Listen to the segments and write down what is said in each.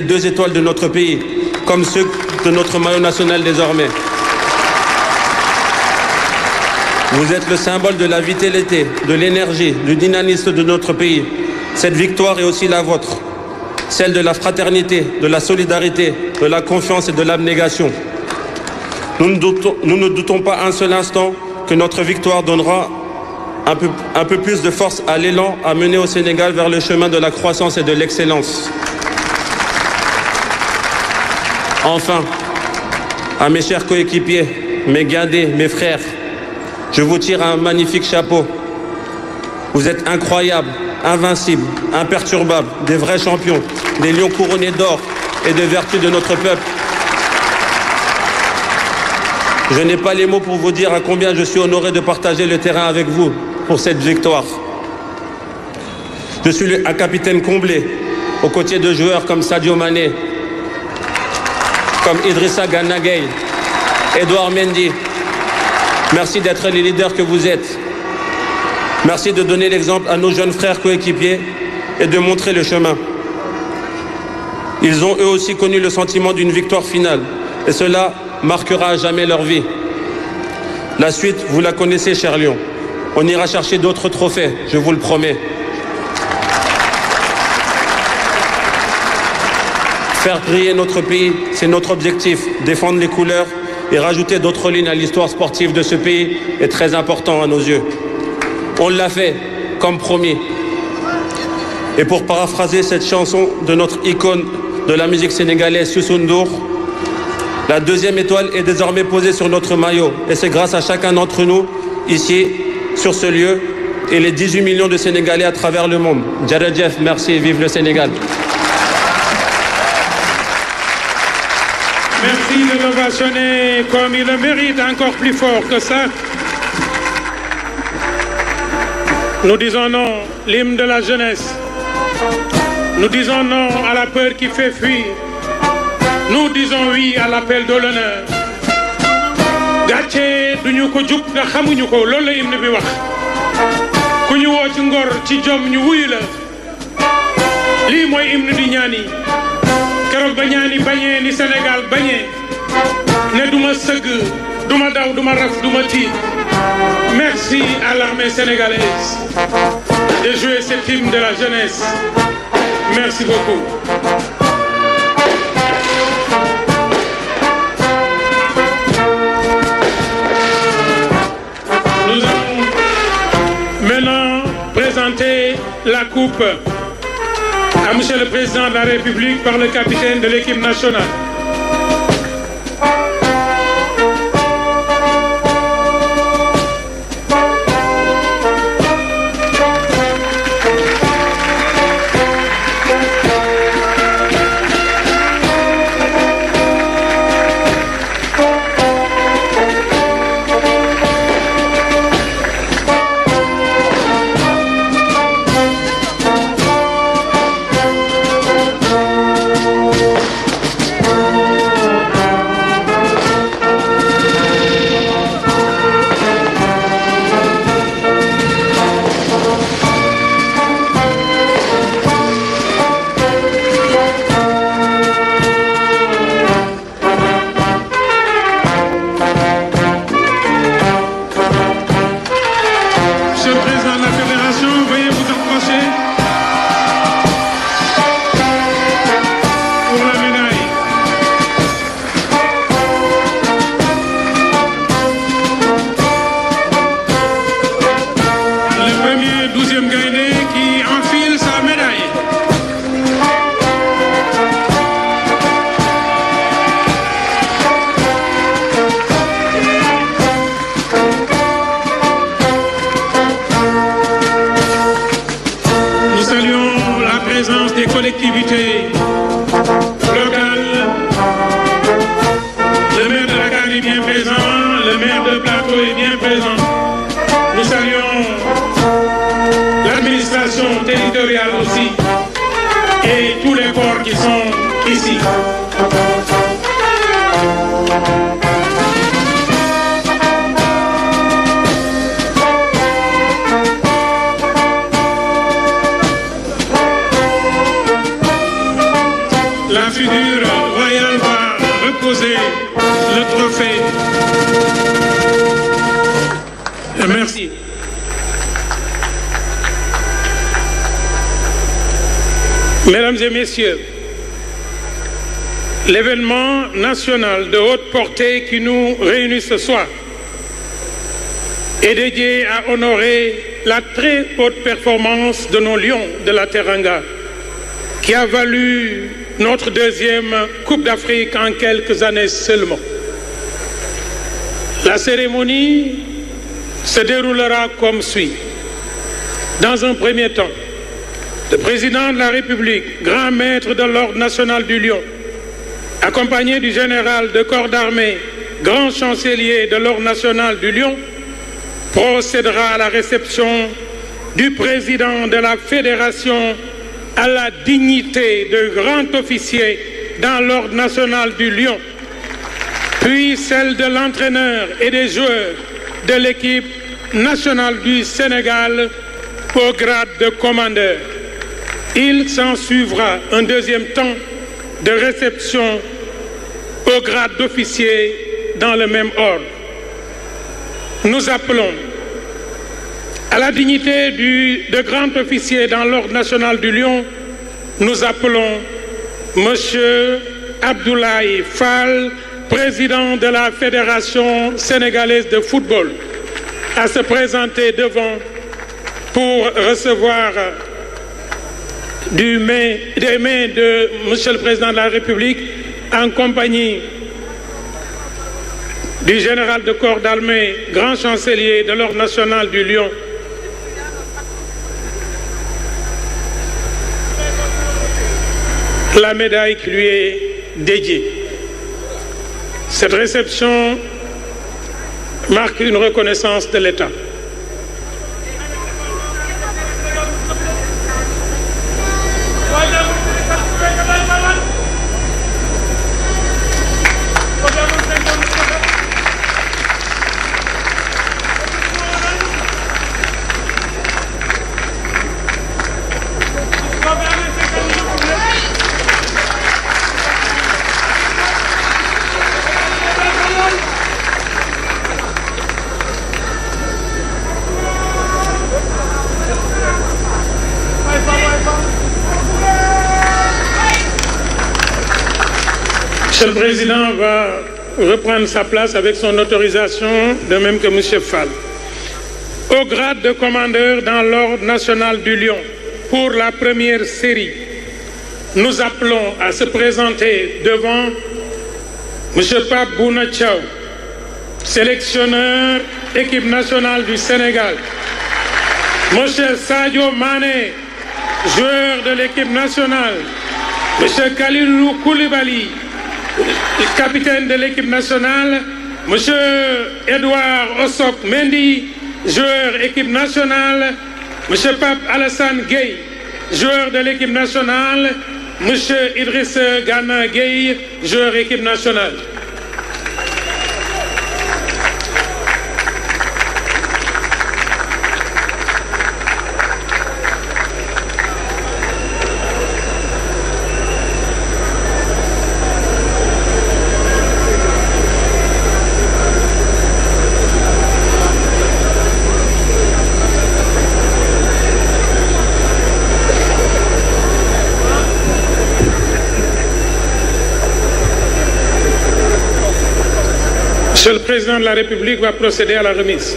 2 étoiles de notre pays, comme ceux de notre maillot national désormais. Vous êtes le symbole de la vitalité, de l'énergie, du dynamisme de notre pays. Cette victoire est aussi la vôtre, celle de la fraternité, de la solidarité, de la confiance et de l'abnégation. Nous ne doutons pas un seul instant que notre victoire donnera un peu plus de force à l'élan à mener au Sénégal vers le chemin de la croissance et de l'excellence. Enfin, à mes chers coéquipiers, mes guindés, mes frères, je vous tire un magnifique chapeau. Vous êtes incroyables, invincibles, imperturbables, des vrais champions, des lions couronnés d'or et de vertus de notre peuple. Je n'ai pas les mots pour vous dire à combien je suis honoré de partager le terrain avec vous pour cette victoire. Je suis un capitaine comblé, aux côtés de joueurs comme Sadio Mané, comme Idrissa Gana Gueye, Edouard Mendy. Merci d'être les leaders que vous êtes. Merci de donner l'exemple à nos jeunes frères coéquipiers et de montrer le chemin. Ils ont eux aussi connu le sentiment d'une victoire finale et cela marquera à jamais leur vie. La suite, vous la connaissez, chers Lions. On ira chercher d'autres trophées, je vous le promets. Faire briller notre pays, c'est notre objectif. Défendre les couleurs et rajouter d'autres lignes à l'histoire sportive de ce pays est très important à nos yeux. On l'a fait, comme promis. Et pour paraphraser cette chanson de notre icône de la musique sénégalaise, Youssou N'Dour, la 2e étoile est désormais posée sur notre maillot. Et c'est grâce à chacun d'entre nous, ici, sur ce lieu, et les 18 millions de Sénégalais à travers le monde. Djeredjef, merci et vive le Sénégal. Merci de l'ovationner comme il le mérite, encore plus fort que ça. Nous disons non, l'hymne de la jeunesse. Nous disons non à la peur qui fait fuir. Nous disons oui à l'appel de l'honneur. gàcce duñu ko jug nga xamuñu ko loolu la hymne bi wax ku ñu woo ci ngor ci jom ñu wuyu la lii mooy hymne di ñaani keroog ba ñaani bañee ni Sénégal bañee ne duma sëgg duma daw duma raf duma tiit. Merci à l'armée sénégalaise de jouer cet hymne de la jeunesse. Merci beaucoup. Nous allons maintenant présenter la coupe à Monsieur le Président de la République par le capitaine de l'équipe nationale. figure royale va reposer le trophée. Merci. Mesdames et messieurs, l'événement national de haute portée qui nous réunit ce soir est dédié à honorer la très haute performance de nos lions de la Teranga, qui a valu notre deuxième Coupe d'Afrique en quelques années seulement. La cérémonie se déroulera comme suit. Dans un premier temps, le président de la République, grand maître de l'Ordre national du Lion, accompagné du général de corps d'armée, grand chancelier de l'Ordre national du Lion, procédera à la réception du président de la Fédération à la dignité de grand officier dans l'Ordre national du Lion, puis celle de l'entraîneur et des joueurs de l'équipe nationale du Sénégal au grade de commandeur. Il s'en suivra un deuxième temps de réception au grade d'officier dans le même ordre. Nous appelons à la dignité de grand officier dans l'Ordre national du Lion, nous appelons Monsieur Abdoulaye Fall, président de la Fédération sénégalaise de football, à se présenter devant pour recevoir des mains de Monsieur le Président de la République en compagnie du général de corps d'armée, grand chancelier de l'Ordre national du Lion, la médaille qui lui est dédiée. Cette réception marque une reconnaissance de l'État. Monsieur le Président va reprendre sa place avec son autorisation, de même que M. Fall. Au grade de commandeur dans l'Ordre national du Lion, pour la première série, nous appelons à se présenter devant M. Pape Bouna Thiaw, sélectionneur équipe nationale du Sénégal, M. Sadio Mané, joueur de l'équipe nationale, M. Kalilou Koulibaly, capitaine de l'équipe nationale, M. Edouard Osok Mendy, joueur équipe nationale, M. Pape Alassane Gueye, joueur de l'équipe nationale, M. Idriss Gana Gueye, joueur équipe nationale. Monsieur le Président de la République va procéder à la remise.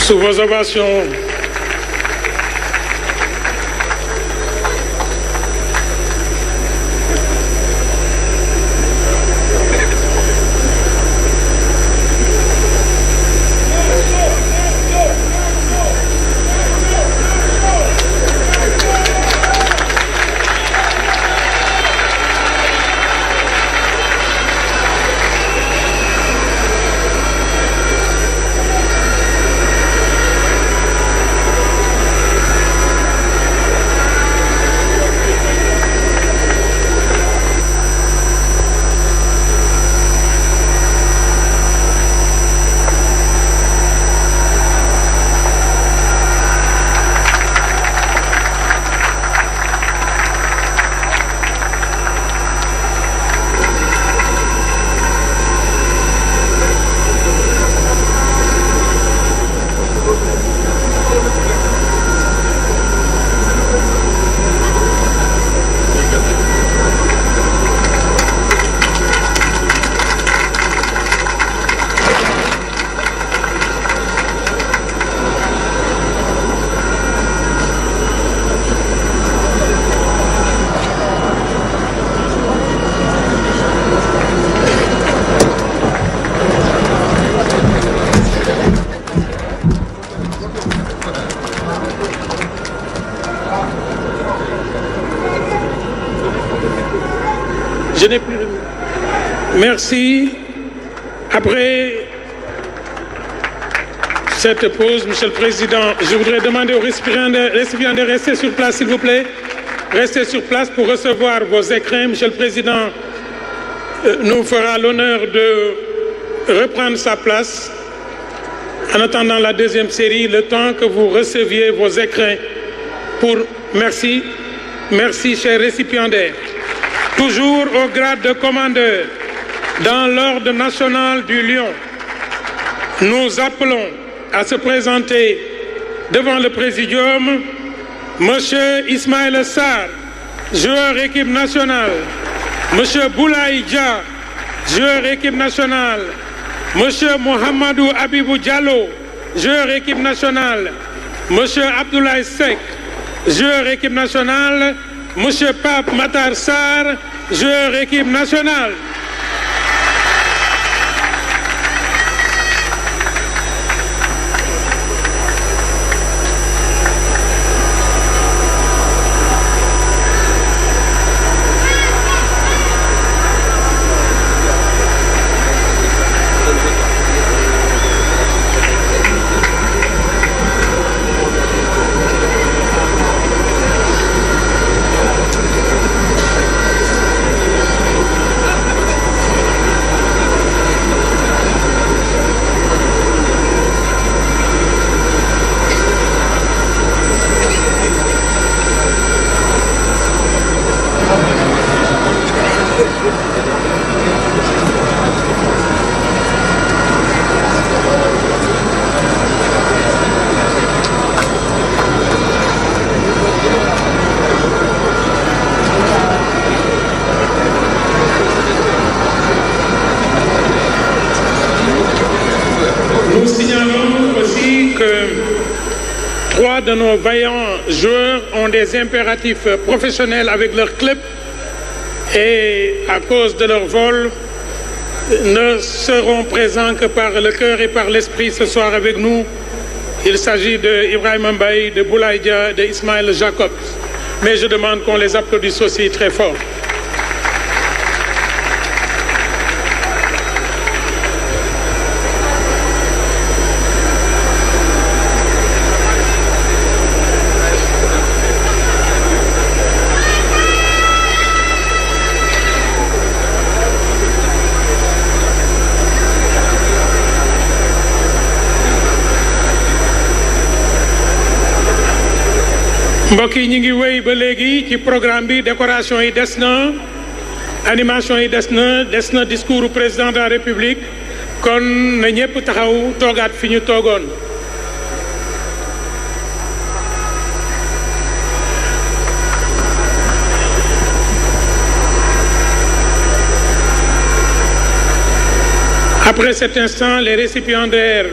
Sous vos ovations, Je n'ai plus de... Merci. Après cette pause, Monsieur le Président, je voudrais demander aux récipiendaires de rester sur place, s'il vous plaît. Restez sur place pour recevoir vos écrins. Monsieur le Président nous fera l'honneur de reprendre sa place en attendant la deuxième série, le temps que vous receviez vos écrins. Merci, chers récipiendaires. Toujours au grade de commandeur dans l'ordre national du Lion, nous appelons à se présenter devant le Présidium Monsieur Ismaël Sarr, joueur équipe nationale, Monsieur Boulaye Dia, joueur équipe nationale, Monsieur Mohamedou Abibou Diallo, joueur équipe nationale, Monsieur Abdoulaye Seck, joueur équipe nationale, Monsieur Pape Matar Sarr, joueur équipe nationale. Nous signalons aussi que 3 de nos vaillants joueurs ont des impératifs professionnels avec leur club et à cause de leur vol ne seront présents que par le cœur et par l'esprit ce soir avec nous. Il s'agit de Ibrahima Mbaye, de Boulaye Dia, de Ismaël Jacob. Mais je demande qu'on les applaudisse aussi très fort. mbokk yi ñu ngi wéy ba léegi ci programme bi décoration yi des na animation yi des na discours du président de la République kon na ñëpp taxaw toogaat fi ñu toogoon. Après cet instant, les récipiendaires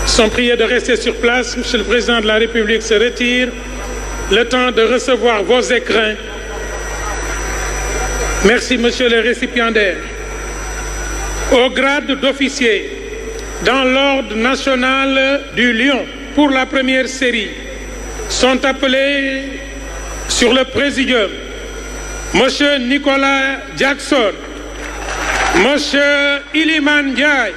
sont priés de rester sur place. Monsieur le Président de la République se retire. Le temps de recevoir vos écrins. Merci, Monsieur le récipiendaire. Au grade d'officier, dans l'ordre national du Lion, pour la première série, sont appelés sur le Présidium Monsieur Nicolas Jackson, Monsieur Iliman Ndiaye,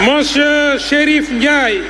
Monsieur Chérif Ndiaye,